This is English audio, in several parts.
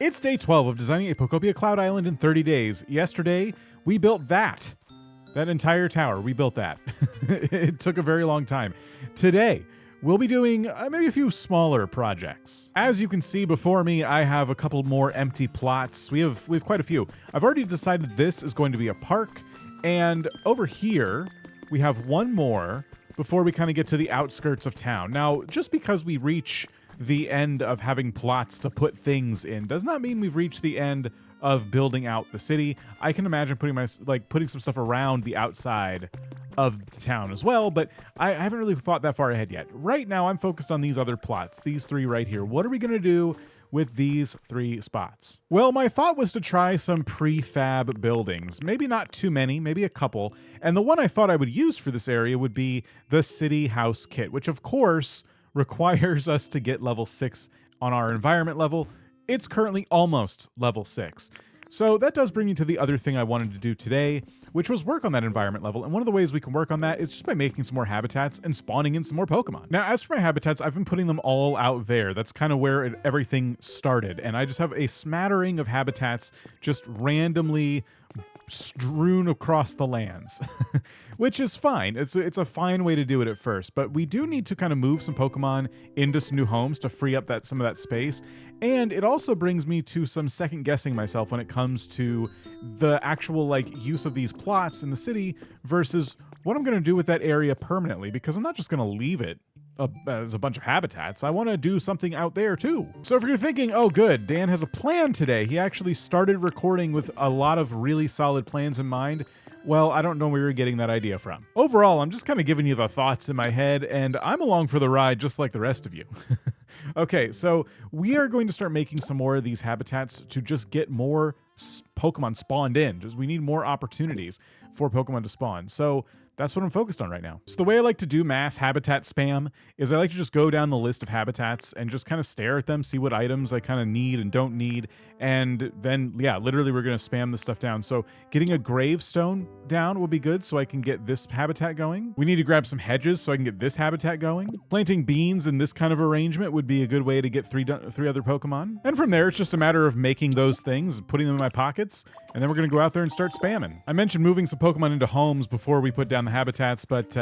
It's day 12 of designing a Pokopia Cloud Island in 30 days. Yesterday, we built that. That entire tower, we built that. It took a very long time. Today, we'll be doing maybe a few smaller projects. As you can see before me, I have a couple more empty plots. We have quite a few. I've already decided this is going to be a park, and over here, we have one more before we kind of get to the outskirts of town. Now, just because we reach the end of having plots to put things in does not mean we've reached the end of building out the city. I can imagine putting some stuff around the outside of the town as well, but I haven't really thought that far ahead yet. Right now, I'm focused on these other plots, these three right here. What are we going to do with these three spots? Well, my thought was to try some prefab buildings. Maybe not too many, maybe a couple. And the one I thought I would use for this area would be the city house kit, which of course requires us to get level 6 on our environment level. It's currently almost level 6. So that does bring me to the other thing I wanted to do today, which was work on that environment level. And one of the ways we can work on that is just by making some more habitats and spawning in some more Pokemon. Now, as for my habitats, I've been putting them all out there. That's kind of where everything started. And I just have a smattering of habitats just randomly strewn across the lands, which is fine. It's a fine way to do it at first, but we do need to kind of move some Pokemon into some new homes to free up some of that space. And it also brings me to some second guessing myself when it comes to the actual use of these plots in the city versus what I'm going to do with that area permanently, because I'm not just going to leave it as a bunch of habitats. I want to do something out there too. So if you're thinking, oh good, Dan has a plan today, he actually started recording with a lot of really solid plans in mind. Well, I don't know where you're getting that idea from. Overall, I'm just kind of giving you the thoughts in my head, and I'm along for the ride just like the rest of you. Okay, so we are going to start making some more of these habitats to just get more Pokemon spawned in. We need more opportunities for Pokemon to spawn. So that's what I'm focused on right now. So the way I like to do mass habitat spam is I like to just go down the list of habitats and just kind of stare at them, see what items I kind of need and don't need. And then, yeah, literally we're going to spam this stuff down. So getting a gravestone down will be good so I can get this habitat going. We need to grab some hedges so I can get this habitat going. Planting beans in this kind of arrangement would be a good way to get three other Pokemon. And from there, it's just a matter of making those things, putting them in my pockets, and then we're going to go out there and start spamming. I mentioned moving some Pokemon into homes before we put down the habitats, but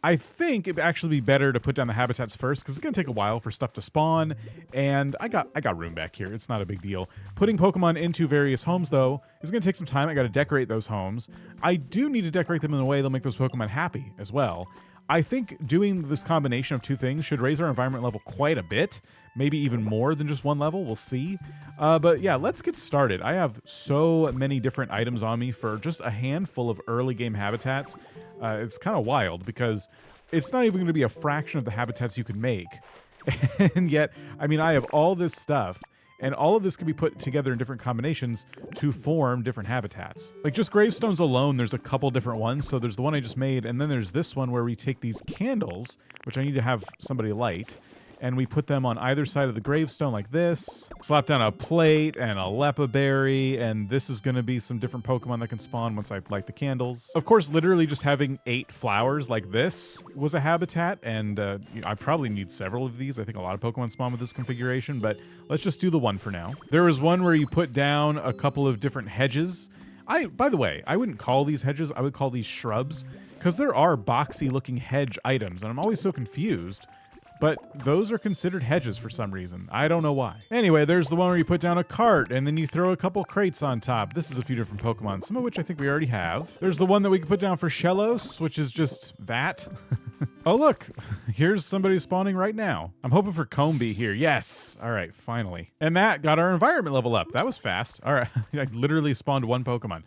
I think it'd actually be better to put down the habitats first because it's going to take a while for stuff to spawn, and I got room back here. It's not a big deal. Putting Pokemon into various homes, though, is going to take some time. I got to decorate those homes. I do need to decorate them in a way that'll make those Pokemon happy as well. I think doing this combination of two things should raise our environment level quite a bit, maybe even more than just one level. We'll see. But yeah, let's get started. I have so many different items on me for just a handful of early game habitats. It's kind of wild because it's not even going to be a fraction of the habitats you can make. And yet, I mean, I have all this stuff, and all of this can be put together in different combinations to form different habitats. Like just gravestones alone, there's a couple different ones. So there's the one I just made, and then there's this one where we take these candles, which I need to have somebody light, and we put them on either side of the gravestone like this. Slap down a plate and a Lepa berry, and this is gonna be some different Pokemon that can spawn once I light the candles. Of course, literally just having 8 flowers like this was a habitat, and I probably need several of these. I think a lot of Pokemon spawn with this configuration, but let's just do the one for now. There was one where you put down a couple of different hedges. By the way, I wouldn't call these hedges, I would call these shrubs, because there are boxy looking hedge items, and I'm always so confused. But those are considered hedges for some reason. I don't know why. Anyway, there's the one where you put down a cart and then you throw a couple crates on top. This is a few different Pokemon, some of which I think we already have. There's the one that we can put down for Shellos, which is just that. Oh, look, here's somebody spawning right now. I'm hoping for Combee here. Yes. All right, finally. And that got our environment level up. That was fast. All right, I literally spawned one Pokemon.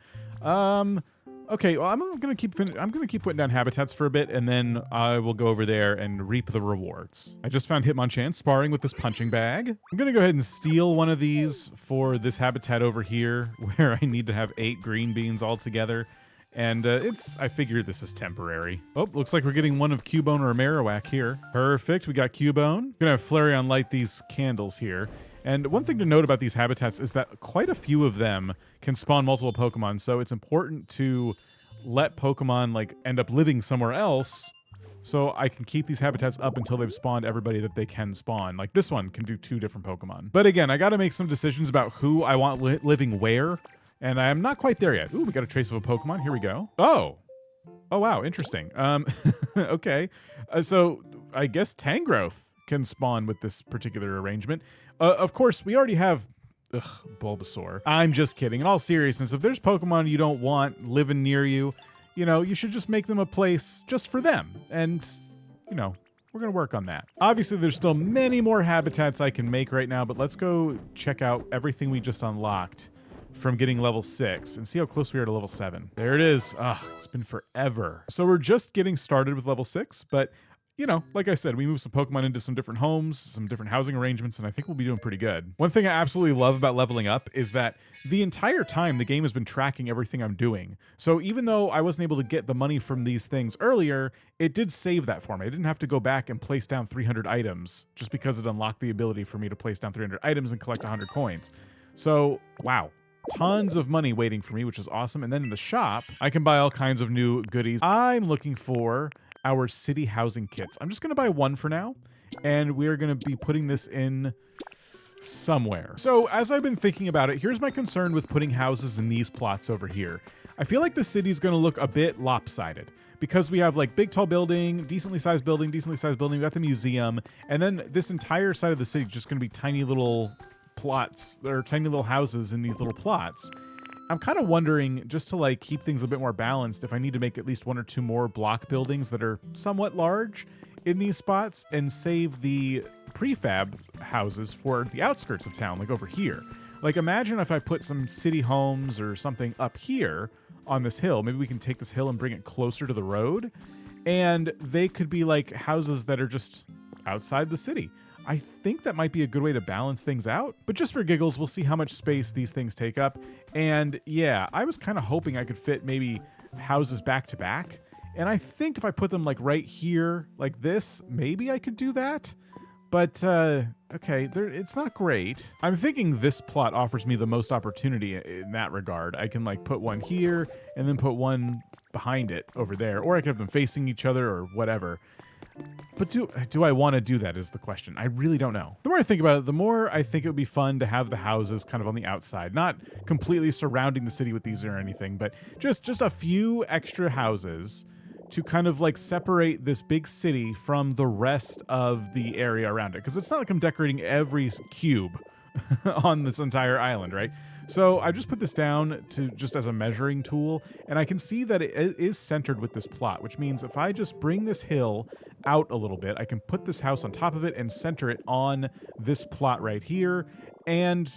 Okay, well, I'm gonna keep putting down habitats for a bit, and then I will go over there and reap the rewards. I just found Hitmonchan sparring with this punching bag. I'm gonna go ahead and steal one of these for this habitat over here, where I need to have 8 green beans all together. And I figure this is temporary. Oh, looks like we're getting one of Cubone or Marowak here. Perfect, we got Cubone. Gonna have Flareon light these candles here. And one thing to note about these habitats is that quite a few of them can spawn multiple Pokemon, so it's important to let Pokemon end up living somewhere else so I can keep these habitats up until they've spawned everybody that they can spawn. Like this one can do 2 different Pokemon. But again, I got to make some decisions about who I want living where, and I'm not quite there yet. Ooh, we got a trace of a Pokemon. Here we go. Oh, wow, interesting. Okay, so I guess Tangrowth can spawn with this particular arrangement. Of course, we already have Bulbasaur. I'm just kidding. In all seriousness, if there's Pokemon you don't want living near you, you know, you should just make them a place just for them. And, you know, we're going to work on that. Obviously, there's still many more habitats I can make right now, but let's go check out everything we just unlocked from getting level 6 and see how close we are to level 7. There it is. It's been forever. So we're just getting started with level 6, but you know, like I said, we moved some Pokemon into some different homes, some different housing arrangements, and I think we'll be doing pretty good. One thing I absolutely love about leveling up is that the entire time the game has been tracking everything I'm doing. So even though I wasn't able to get the money from these things earlier, it did save that for me. I didn't have to go back and place down 300 items just because it unlocked the ability for me to place down 300 items and collect 100 coins. So, wow. Tons of money waiting for me, which is awesome. And then in the shop, I can buy all kinds of new goodies. I'm looking for our city housing kits. I'm just going to buy one for now, and we're going to be putting this in somewhere. So as I've been thinking about it, here's my concern with putting houses in these plots over here. I feel like the city's going to look a bit lopsided because we have like big tall building, decently sized building, we got the museum, and then this entire side of the city is just going to be tiny little plots or tiny little houses in these little plots. I'm kind of wondering, just to like keep things a bit more balanced, if I need to make at least 1 or 2 more block buildings that are somewhat large in these spots and save the prefab houses for the outskirts of town, like over here. Like imagine if I put some city homes or something up here on this hill. Maybe we can take this hill and bring it closer to the road, and they could be like houses that are just outside the city. I think that might be a good way to balance things out, but just for giggles, we'll see how much space these things take up. And yeah, I was kind of hoping I could fit maybe houses back to back. And I think if I put them like right here, like this, maybe I could do that. But, okay, it's not great. I'm thinking this plot offers me the most opportunity in that regard. I can like put one here and then put one behind it over there, or I could have them facing each other or whatever. But do I want to do that is the question. I really don't know. The more I think about it, the more I think it would be fun to have the houses kind of on the outside, not completely surrounding the city with these or anything, but just a few extra houses to kind of like separate this big city from the rest of the area around it. Because it's not like I'm decorating every cube on this entire island, right? So I just put this down to just as a measuring tool, and I can see that it is centered with this plot, which means if I just bring this hill out a little bit, I can put this house on top of it and center it on this plot right here. And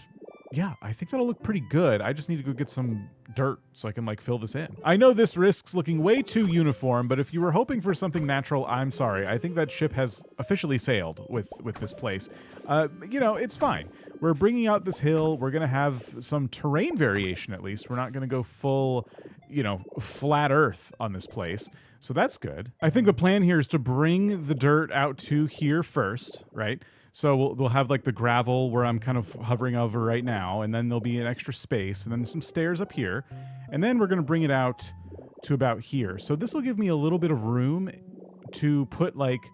yeah, I think that'll look pretty good. I just need to go get some dirt so I can like fill this in. I know this risks looking way too uniform, but if you were hoping for something natural, I'm sorry. I think that ship has officially sailed with this place. You know, it's fine. We're bringing out this hill. We're going to have some terrain variation at least. We're not going to go full, you know, flat earth on this place. So that's good. I think the plan here is to bring the dirt out to here first, right? So we'll have like the gravel where I'm kind of hovering over right now, and then there'll be an extra space, and then some stairs up here, and then we're going to bring it out to about here. So this will give me a little bit of room to put like,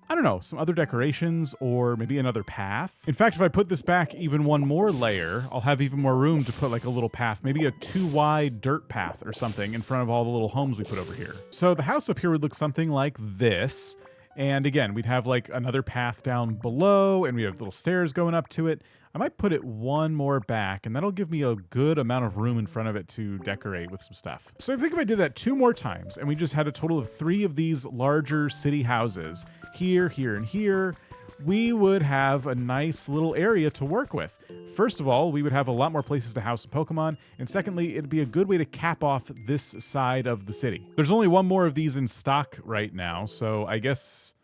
I don't know, some other decorations or maybe another path. In fact, if I put this back even one more layer, I'll have even more room to put like a little path, maybe a 2-wide dirt path or something in front of all the little homes we put over here. So the house up here would look something like this. And again, we'd have like another path down below, and we have little stairs going up to it. I might put it one more back, and that'll give me a good amount of room in front of it to decorate with some stuff. So I think if I did that 2 more times, and we just had a total of 3 of these larger city houses, here, here, and here, we would have a nice little area to work with. First of all, we would have a lot more places to house some Pokemon, and secondly, it'd be a good way to cap off this side of the city. There's only 1 more of these in stock right now, so I guess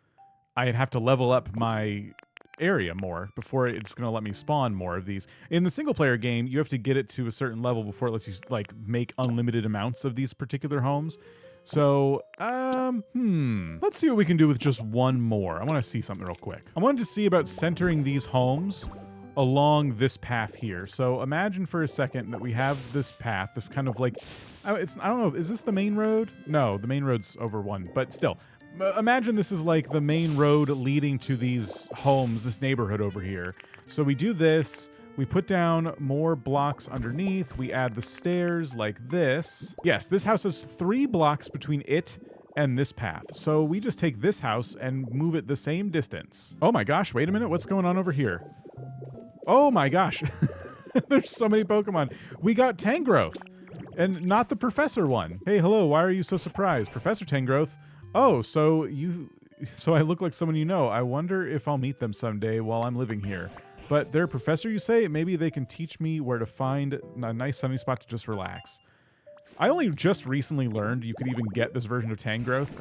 I'd have to level up my area more before it's going to let me spawn more of these. In the single player game, you have to get it to a certain level before it lets you like make unlimited amounts of these particular homes. So, let's see what we can do with just 1 more. I want to see something real quick. I wanted to see about centering these homes along this path here. So imagine for a second that we have this path, this kind of like, I don't know, is this the main road? No, the main road's over 1, but still. imagine this is like the main road leading to these homes, this neighborhood over here. So we do this. We put down more blocks underneath. We add the stairs like this. Yes, this house has 3 blocks between it and this path. So we just take this house and move it the same distance. Oh my gosh, wait a minute. What's going on over here? Oh my gosh. There's so many Pokemon. We got Tangrowth and not the professor one. Hey, hello. Why are you so surprised? Professor Tangrowth. Oh, so I look like someone you know. I wonder if I'll meet them someday while I'm living here. But they're a professor, you say? Maybe they can teach me where to find a nice sunny spot to just relax. I only just recently learned you could even get this version of Tangrowth.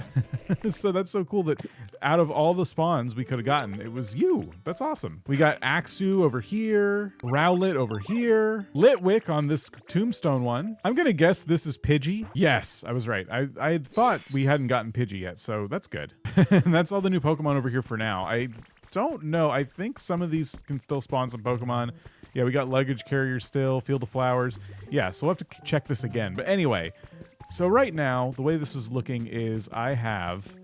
So that's so cool that out of all the spawns we could have gotten, it was you. That's awesome. We got Axew over here, Rowlet over here, Litwick on this tombstone one. I'm going to guess this is Pidgey. Yes, I was right. I had thought we hadn't gotten Pidgey yet, so that's good. And that's all the new Pokemon over here for now. I don't know. I think some of these can still spawn some Pokemon. Yeah, we got Luggage Carrier still, Field of Flowers. Yeah, so we'll have to check this again. But anyway, so right now, the way this is looking is I have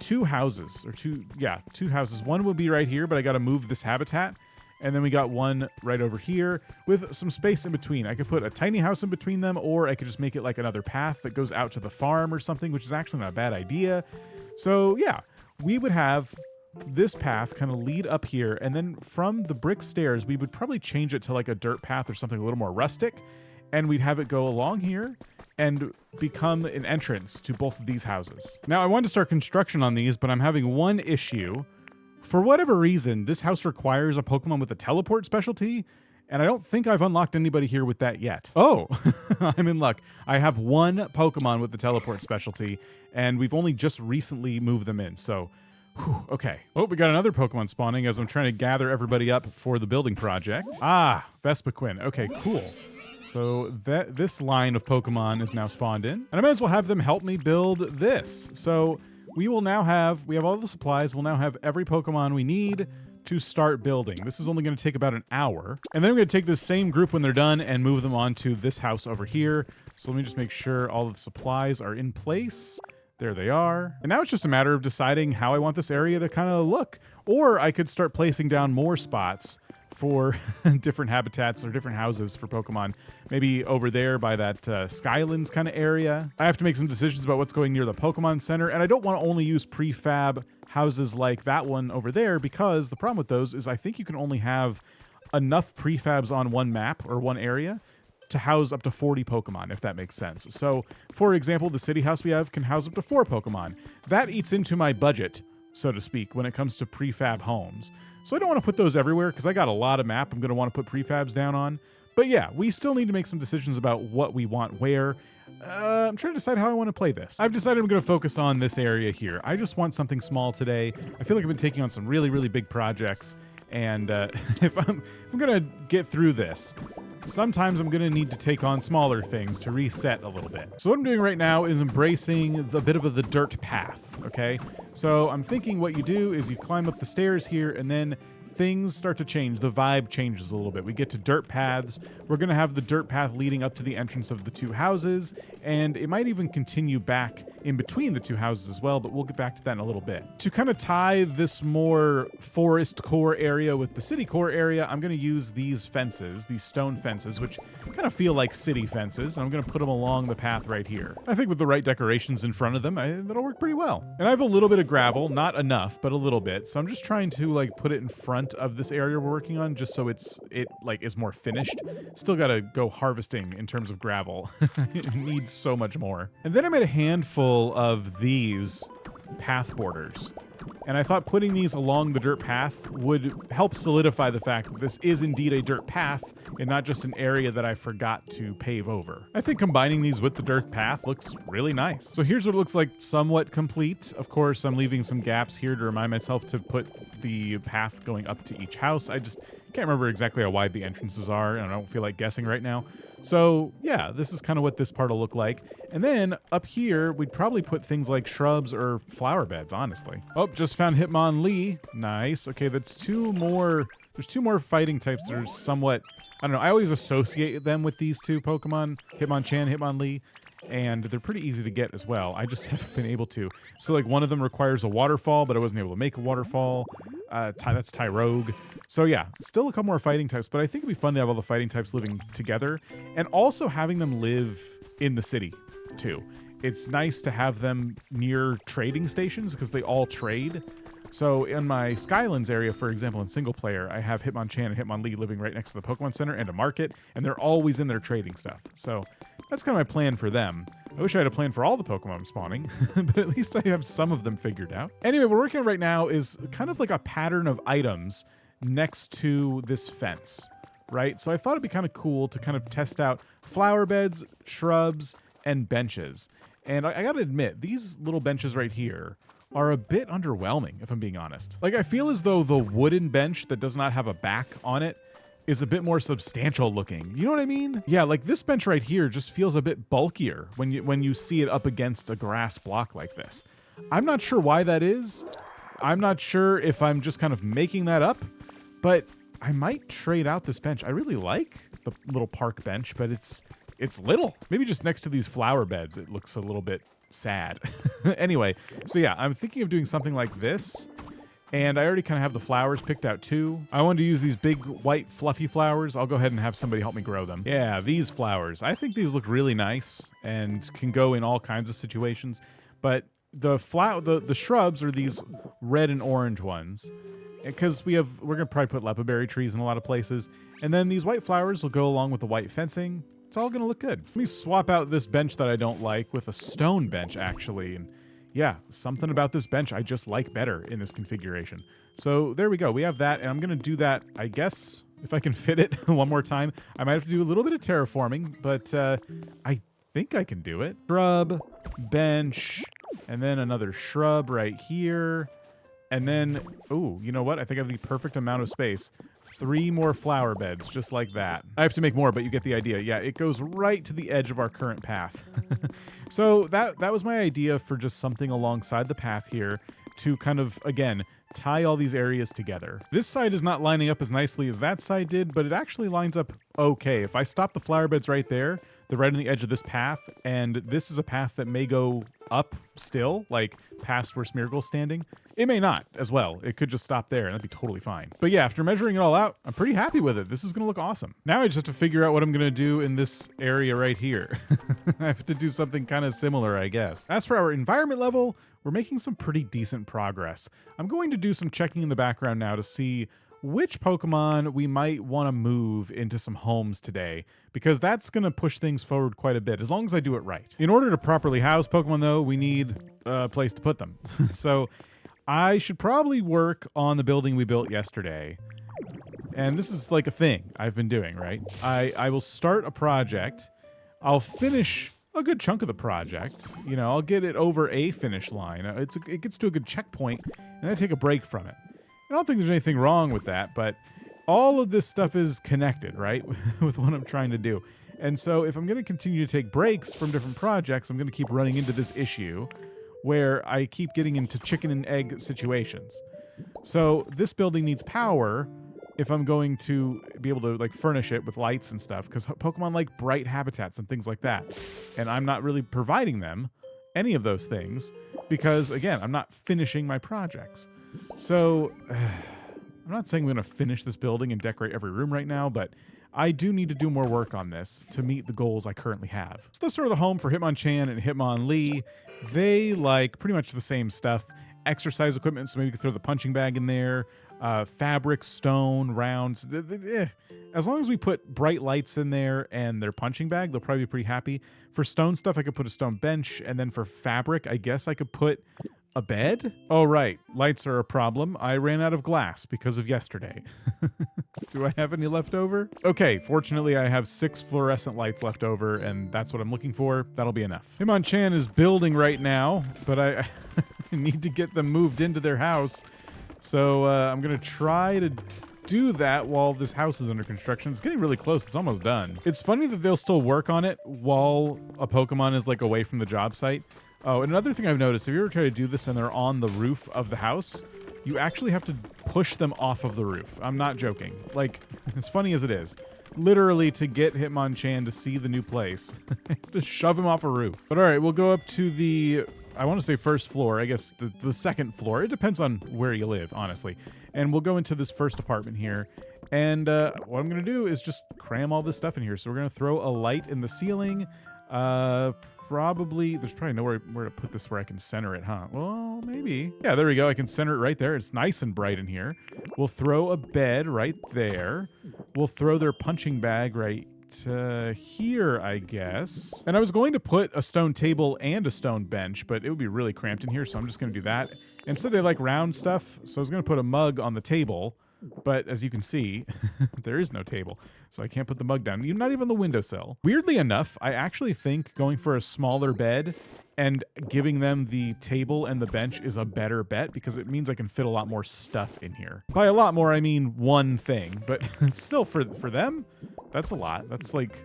2 houses, or 2 houses. One would be right here, but I got to move this habitat. And then we got one right over here with some space in between. I could put a tiny house in between them, or I could just make it like another path that goes out to the farm or something, which is actually not a bad idea. So yeah, we would have this path kind of lead up here, and then from the brick stairs, we would probably change it to like a dirt path or something a little more rustic, and we'd have it go along here and become an entrance to both of these houses. Now, I wanted to start construction on these, but I'm having one issue. For whatever reason, this house requires a Pokemon with a teleport specialty, and I don't think I've unlocked anybody here with that yet. Oh, I'm in luck. I have 1 Pokemon with the teleport specialty, and we've only just recently moved them in, so whew, okay. Oh, we got another Pokemon spawning as I'm trying to gather everybody up for the building project. Ah, Vespiquen. Okay, cool. So this line of Pokemon is now spawned in. And I might as well have them help me build this. So we have all the supplies. We'll now have every Pokemon we need to start building. This is only going to take about an hour. And then I'm going to take this same group when they're done and move them on to this house over here. So let me just make sure all of the supplies are in place. There they are. And now it's just a matter of deciding how I want this area to kind of look. Or I could start placing down more spots for different habitats or different houses for Pokemon. Maybe over there by that Skylands kind of area. I have to make some decisions about what's going near the Pokemon Center, and I don't want to only use prefab houses like that one over there, because the problem with those is I think you can only have enough prefabs on one map or one area to house up to 40 Pokemon, if that makes sense. So, for example, the city house we have can house up to 4 Pokemon. That eats into my budget, so to speak, when it comes to prefab homes. So I don't want to put those everywhere because I got a lot of map I'm going to want to put prefabs down on. But yeah, we still need to make some decisions about what we want where. I'm trying to decide how I want to play this. I've decided I'm going to focus on this area here. I just want something small today. I feel like I've been taking on some really, really big projects. And if I'm going to get through this, sometimes I'm going to need to take on smaller things to reset a little bit. So what I'm doing right now is embracing the bit of the dirt path, okay? So I'm thinking what you do is you climb up the stairs here, and then things start to change. The vibe changes a little bit. We get to dirt paths. We're going to have the dirt path leading up to the entrance of the 2 houses, and it might even continue back in between the 2 houses as well, but we'll get back to that in a little bit. To kind of tie this more forest core area with the city core area, I'm going to use these fences, these stone fences, which kind of feel like city fences. I'm going to put them along the path right here. I think with the right decorations in front of them, that'll work pretty well. And I have a little bit of gravel, not enough, but a little bit. So I'm just trying to like put it in front of this area we're working on, just so it is more finished. Still got to go harvesting in terms of gravel. It needs so much more. And then I made a handful of these path borders. And I thought putting these along the dirt path would help solidify the fact that this is indeed a dirt path and not just an area that I forgot to pave over. I think combining these with the dirt path looks really nice. So here's what it looks like somewhat complete. Of course, I'm leaving some gaps here to remind myself to put the path going up to each house. I just can't remember exactly how wide the entrances are, and I don't feel like guessing right now. So yeah, this is kind of what this part will look like. And then up here, we'd probably put things like shrubs or flower beds, honestly. Oh, just found Hitmonlee. Nice. Okay, that's 2 more. There's 2 more fighting types that are somewhat, I don't know, I always associate them with these 2 Pokemon, Hitmonchan, Hitmonlee. and they're pretty easy to get as well. I just haven't been able to. So like one of them requires a waterfall, but I wasn't able to make a waterfall. That's Tyrogue. So yeah, still a couple more fighting types, but I think it'd be fun to have all the fighting types living together and also having them live in the city too. It's nice to have them near trading stations because they all trade. So in my Skylands area, for example, in single player, I have Hitmonchan and Hitmonlee living right next to the Pokemon Center and a market, and they're always in there trading stuff. So that's kind of my plan for them. I wish I had a plan for all the Pokemon I'm spawning, but at least I have some of them figured out. Anyway, what we're working on right now is kind of like a pattern of items next to this fence, right? So I thought it'd be kind of cool to kind of test out flower beds, shrubs, and benches. And I gotta admit, these little benches right here are a bit underwhelming, if I'm being honest. Like, I feel as though the wooden bench that does not have a back on it is a bit more substantial looking. You know what I mean? Yeah, like this bench right here just feels a bit bulkier when you see it up against a grass block like this. I'm not sure why that is. I'm not sure if I'm just kind of making that up, but I might trade out this bench. I really like the little park bench, but it's little. Maybe just next to these flower beds, it looks a little bit sad. Anyway, so yeah, I'm thinking of doing something like this. And I already kind of have the flowers picked out too. I wanted to use these big white fluffy flowers. I'll go ahead and have somebody help me grow them. Yeah, these flowers. I think these look really nice and can go in all kinds of situations. But the shrubs are these red and orange ones. Because we're gonna probably put leopardberry trees in a lot of places. And then these white flowers will go along with the white fencing. It's all gonna look good. Let me swap out this bench that I don't like with a stone bench, actually. And yeah, something about this bench I just like better in this configuration. So there we go. We have that, and I'm gonna do that, I guess, if I can fit it one more time. I might have to do a little bit of terraforming, but I think I can do it. Shrub, bench, and then another shrub right here. And then, ooh, you know what? I think I have the perfect amount of space. 3 more flower beds, just like that. I have to make more, but you get the idea. Yeah, it goes right to the edge of our current path. So that was my idea for just something alongside the path here to kind of, again, tie all these areas together. This side is not lining up as nicely as that side did, but it actually lines up okay. If I stop the flower beds right there, they're right on the edge of this path, and this is a path that may go up still, like past where Smeargle's standing. It may not as well. It could just stop there, and that'd be totally fine. But yeah, after measuring it all out, I'm pretty happy with it. This is gonna look awesome. Now I just have to figure out what I'm gonna do in this area right here. I have to do something kind of similar, I guess. As for our environment level, we're making some pretty decent progress. I'm going to do some checking in the background now to see which Pokemon we might want to move into some homes today, because that's going to push things forward quite a bit, as long as I do it right. In order to properly house Pokemon, though, we need a place to put them. So I should probably work on the building we built yesterday. And this is like a thing I've been doing, right? I will start a project. I'll finish a good chunk of the project. You know, I'll get it over a finish line. It gets to a good checkpoint, and I take a break from it. I don't think there's anything wrong with that, but all of this stuff is connected, right, with what I'm trying to do. And so if I'm going to continue to take breaks from different projects, I'm going to keep running into this issue where I keep getting into chicken and egg situations. So this building needs power if I'm going to be able to like furnish it with lights and stuff, because Pokemon like bright habitats and things like that. And I'm not really providing them any of those things because, again, I'm not finishing my projects. So, I'm not saying I'm going to finish this building and decorate every room right now, but I do need to do more work on this to meet the goals I currently have. So let's start with the home for Hitmonchan and Hitmonlee. They like pretty much the same stuff. Exercise equipment, so maybe we could throw the punching bag in there. Fabric, stone, rounds. As long as we put bright lights in there and their punching bag, they'll probably be pretty happy. For stone stuff, I could put a stone bench, and then for fabric, I guess I could put a bed? Oh, right. Lights are a problem. I ran out of glass because of yesterday. Do I have any left over? Okay, fortunately I have 6 fluorescent lights left over, and that's what I'm looking for. That'll be enough. Hitmonchan is building right now, but I need to get them moved into their house. So I'm going to try to do that while this house is under construction. It's getting really close. It's almost done. It's funny that they'll still work on it while a Pokemon is like away from the job site. Oh, and another thing I've noticed, if you ever try to do this and they're on the roof of the house, you actually have to push them off of the roof. I'm not joking. Like, as funny as it is. literally to get Hitmonchan to see the new place. Just shove him off a roof. But all right, we'll go up to the, I want to say first floor, I guess the second floor. It depends on where you live, honestly. And we'll go into this first apartment here. And what I'm going to do is just cram all this stuff in here. So we're going to throw a light in the ceiling. Probably, there's probably nowhere where to put this where I can center it, huh? Well, maybe. Yeah, there we go. I can center it right there. It's nice and bright in here. We'll throw a bed right there. We'll throw their punching bag right here, I guess. And I was going to put a stone table and a stone bench, but it would be really cramped in here, so I'm just going to do that. Instead, they like round stuff, so I was going to put a mug on the table. But as you can see, there is no table, so I can't put the mug down, not even the windowsill. Weirdly enough, I actually think going for a smaller bed and giving them the table and the bench is a better bet because it means I can fit a lot more stuff in here. By a lot more, I mean one thing, but still for them, that's a lot. That's like,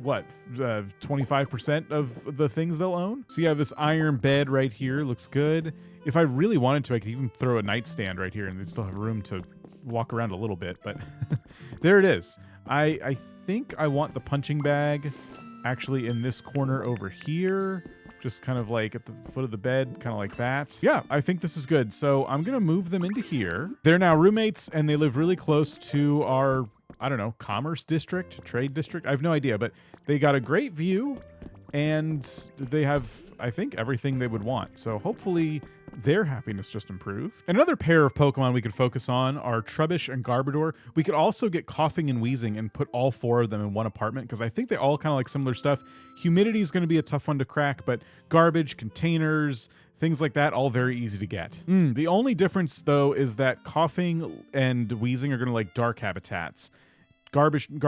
what, 25% of the things they'll own? So yeah, this iron bed right here looks good. If I really wanted to, I could even throw a nightstand right here and they'd still have room to walk around a little bit, but there it is. I think I want the punching bag actually in this corner over here, just kind of like at the foot of the bed, kind of like that. Yeah, I think this is good. So I'm going to move them into here. They're now roommates and they live really close to our, I don't know, commerce district, trade district. I have no idea, but they got a great view and they have, I think, everything they would want. So hopefully their happiness just improved. And another pair of Pokemon we could focus on are Trubbish and Garbodor. We could also get Coughing and Wheezing and put all 4 of them in one apartment because I think they all kind of like similar stuff. Humidity is going to be a tough one to crack, but garbage, containers, things like that, all very easy to get. The only difference, though, is that Coughing and Wheezing are going to like dark habitats. Trubbish and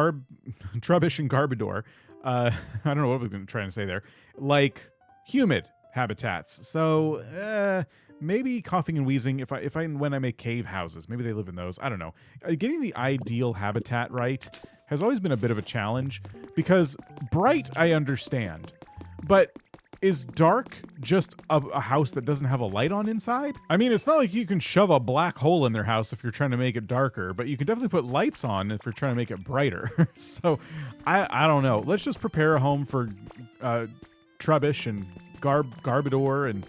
Garbodor, I don't know what I was trying to say there, like humid habitats. So maybe Coughing and Wheezing, when I make cave houses, maybe they live in those. I don't know. Getting the ideal habitat right has always been a bit of a challenge because bright I understand, but is dark just a house that doesn't have a light on inside? I mean, it's not like you can shove a black hole in their house if you're trying to make it darker, but you can definitely put lights on if you're trying to make it brighter. So I don't know. Let's just prepare a home for Trubbish and Garbodor, and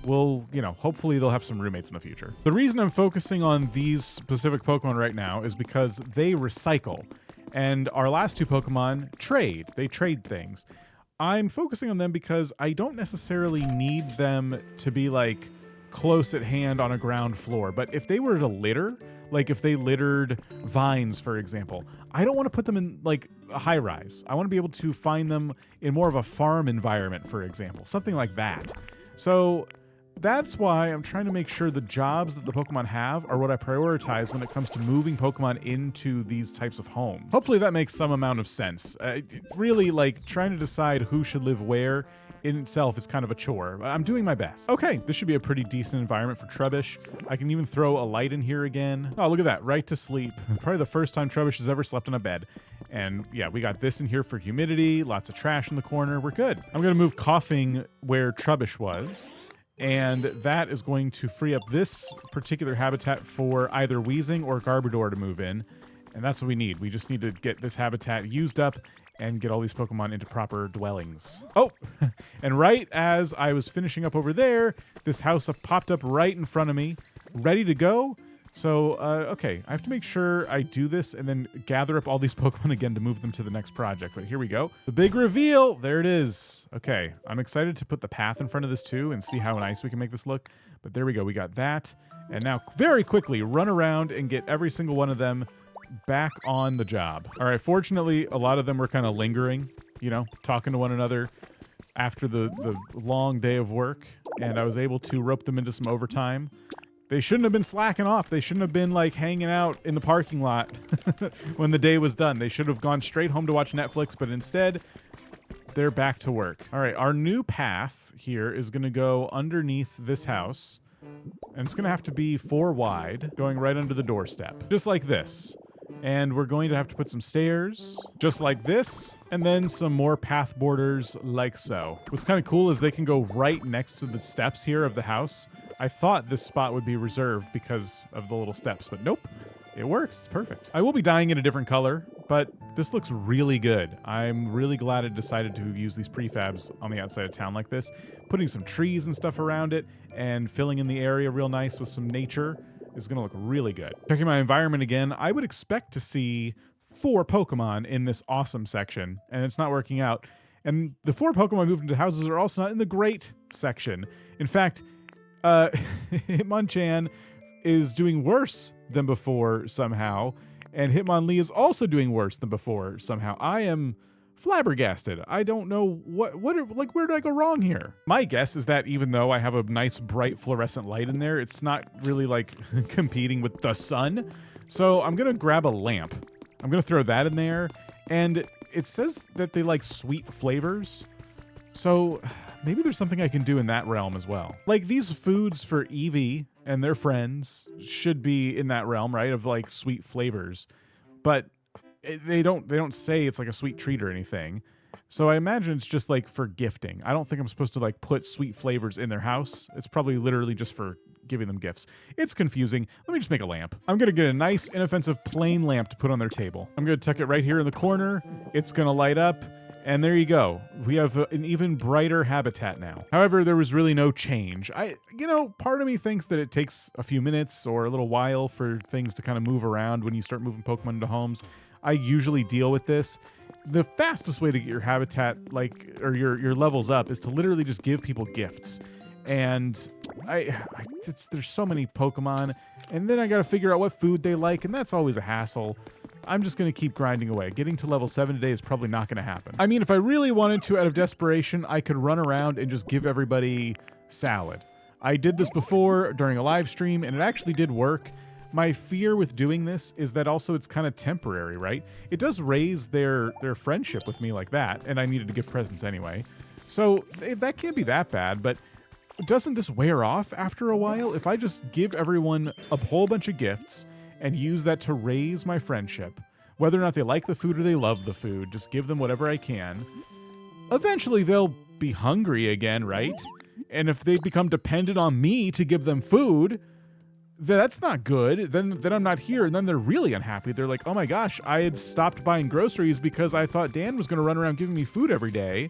we'll, hopefully they'll have some roommates in the future. The reason I'm focusing on these specific Pokemon right now is because they recycle, and our last 2 Pokemon trade. They trade things. I'm focusing on them because I don't necessarily need them to be like close at hand on a ground floor, but if they were to litter, like if they littered vines, for example, I don't want to put them in like a high rise. I want to be able to find them in more of a farm environment, for example, something like that. So that's why I'm trying to make sure the jobs that the Pokemon have are what I prioritize when it comes to moving Pokemon into these types of homes. Hopefully that makes some amount of sense. Really, like, trying to decide who should live where in itself is kind of a chore. I'm doing my best. Okay, this should be a pretty decent environment for Trubbish. I can even throw a light in here again. Oh, look at that, right to sleep. Probably the first time Trubbish has ever slept on a bed. And yeah, we got this in here for humidity, lots of trash in the corner, we're good. I'm gonna move Coughing where Trubbish was. And that is going to free up this particular habitat for either Wheezing or Garbodor to move in. And that's what we need. We just need to get this habitat used up and get all these Pokemon into proper dwellings. Oh, and right as I was finishing up over there, this house popped up right in front of me, ready to go. So, okay, I have to make sure I do this and then gather up all these Pokemon again to move them to the next project. But here we go. The big reveal. There it is. Okay, I'm excited to put the path in front of this too and see how nice we can make this look. But there we go. We got that. And now very quickly run around and get every single one of them back on the job. All right, fortunately, a lot of them were kind of lingering, talking to one another after the long day of work. And I was able to rope them into some overtime. They shouldn't have been slacking off. They shouldn't have been like hanging out in the parking lot when the day was done. They should have gone straight home to watch Netflix, but instead they're back to work. All right, our new path here is going to go underneath this house, and it's going to have to be 4 wide, going right under the doorstep, just like this. And we're going to have to put some stairs, just like this, and then some more path borders like so. What's kind of cool is they can go right next to the steps here of the house. I thought this spot would be reserved because of the little steps, but nope. It works. It's perfect. I will be dyeing it a different color but this looks really good. I'm really glad I decided to use these prefabs on the outside of town like this. Putting some trees and stuff around it and filling in the area real nice with some nature is going to look really good. Checking my environment again, I would expect to see 4 Pokemon in this awesome section, and it's not working out. And the 4 Pokemon moved into houses are also not in the great section. In fact, Hitmonchan is doing worse than before somehow, and Hitmonlee is also doing worse than before somehow. I am flabbergasted. I don't know where did I go wrong here? My guess is that even though I have a nice bright fluorescent light in there, it's not really like competing with the sun. So I'm gonna grab a lamp. I'm gonna throw that in there, and it says that they like sweet flavors. So maybe there's something I can do in that realm as well. Like these foods for Eevee and their friends should be in that realm, right? Of like sweet flavors, but they don't say it's like a sweet treat or anything. So I imagine it's just like for gifting. I don't think I'm supposed to like put sweet flavors in their house. It's probably literally just for giving them gifts. It's confusing. Let me just make a lamp. I'm gonna get a nice inoffensive plain lamp to put on their table. I'm gonna tuck it right here in the corner. It's gonna light up. And there you go. We have an even brighter habitat now. However, there was really no change. Part of me thinks that it takes a few minutes or a little while for things to kind of move around when you start moving Pokemon into homes. I usually deal with this. The fastest way to get your habitat, or your levels up, is to literally just give people gifts. And there's so many Pokemon, and then I gotta figure out what food they like, and that's always a hassle. I'm just going to keep grinding away. Getting to level 7 today is probably not going to happen. I mean, if I really wanted to, out of desperation, I could run around and just give everybody salad. I did this before during a live stream, and it actually did work. My fear with doing this is that also it's kind of temporary, right? It does raise their friendship with me like that, and I needed to give presents anyway. So that can't be that bad, but doesn't this wear off after a while? If I just give everyone a whole bunch of gifts and use that to raise my friendship, whether or not they like the food or they love the food, just give them whatever I can. Eventually they'll be hungry again, right? And if they become dependent on me to give them food, that's not good. Then I'm not here, and then they're really unhappy. They're like, oh my gosh, I had stopped buying groceries because I thought Dan was gonna run around giving me food every day.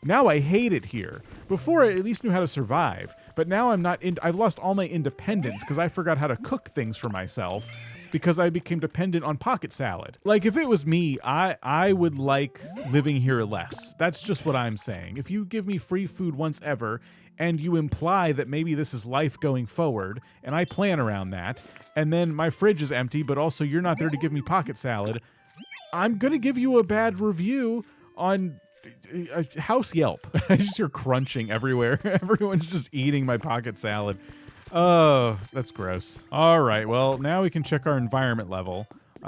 Now I hate it here. Before I at least knew how to survive, but now I've lost all my independence because I forgot how to cook things for myself because I became dependent on pocket salad. Like if it was me, I would like living here less. That's just what I'm saying. If you give me free food once ever and you imply that maybe this is life going forward and I plan around that, and then my fridge is empty, but also you're not there to give me pocket salad, I'm gonna give you a bad review on House Yelp. I just hear crunching everywhere. Everyone's just eating my pocket salad. Oh, that's gross. All right, well, now we can check our environment level.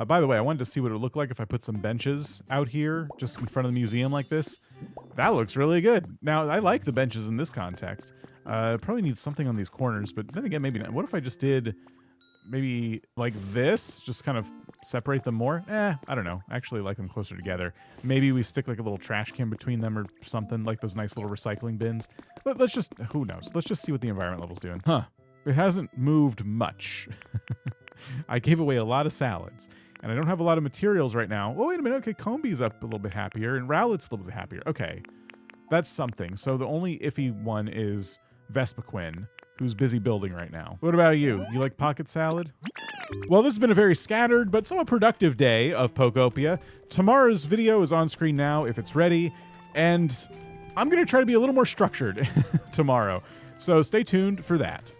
By the way, I wanted to see what it would look like if I put some benches out here just in front of the museum like this. That looks really good. Now, I like the benches in this context. Probably need something on these corners, but then again, maybe not. What if I just did maybe like this? Just kind of separate them more? I don't know. I actually like them closer together. Maybe we stick like a little trash can between them or something, like those nice little recycling bins. But let's just, who knows? Let's just see what the environment level's doing. Huh. It hasn't moved much. I gave away a lot of salads, and I don't have a lot of materials right now. Oh, wait a minute. Okay, Combie's up a little bit happier, and Rowlet's a little bit happier. Okay, that's something. So the only iffy one is Vespiquen, who's busy building right now. What about you? You like pocket salad? Well, this has been a very scattered but somewhat productive day of Pokopia. Tomorrow's video is on screen now if it's ready, and I'm going to try to be a little more structured tomorrow. So stay tuned for that.